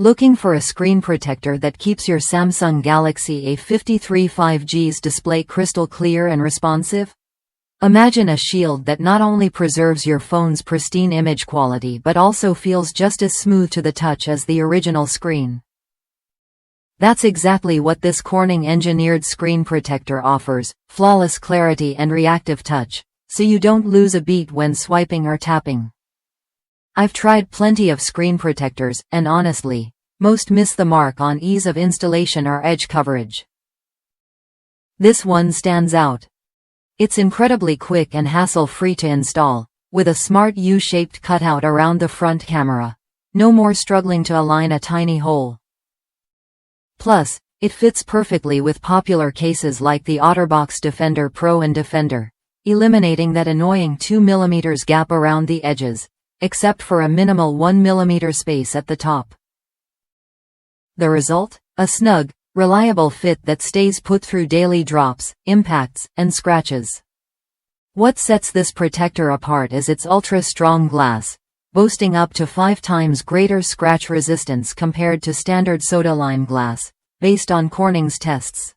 Looking for a screen protector that keeps your Samsung Galaxy A53 5G's display crystal clear and responsive? Imagine a shield that not only preserves your phone's pristine image quality but also feels just as smooth to the touch as the original screen. That's exactly what this Corning-engineered screen protector offers: flawless clarity and reactive touch, so you don't lose a beat when swiping or tapping. I've tried plenty of screen protectors, and honestly, most miss the mark on ease of installation or edge coverage. This one stands out. It's incredibly quick and hassle-free to install, with a smart U-shaped cutout around the front camera. No more struggling to align a tiny hole. Plus, it fits perfectly with popular cases like the OtterBox Defender Pro and Defender, eliminating that annoying 2mm gap around the edges, except for a minimal 1mm space at the top. The result? A snug, reliable fit that stays put through daily drops, impacts, and scratches. What sets this protector apart is its ultra-strong glass, boasting up to 5 times greater scratch resistance compared to standard soda-lime glass, based on Corning's tests.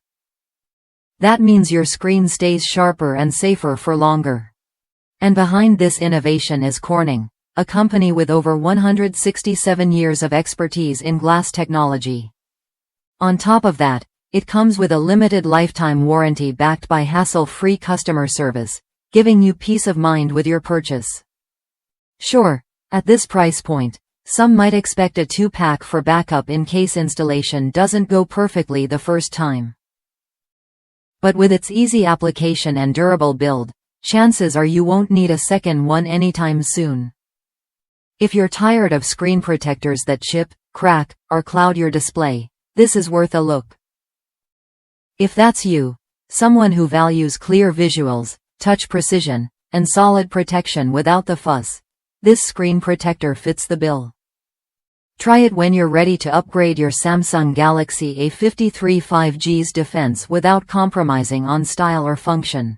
That means your screen stays sharper and safer for longer. And behind this innovation is Corning, a company with over 167 years of expertise in glass technology. On top of that, it comes with a limited lifetime warranty backed by hassle-free customer service, giving you peace of mind with your purchase. Sure, at this price point, some might expect a 2-pack for backup in case installation doesn't go perfectly the first time. But with its easy application and durable build, chances are you won't need a second one anytime soon. If you're tired of screen protectors that chip, crack, or cloud your display, this is worth a look. If that's you, someone who values clear visuals, touch precision, and solid protection without the fuss, this screen protector fits the bill. Try it when you're ready to upgrade your Samsung Galaxy A53 5G's defense without compromising on style or function.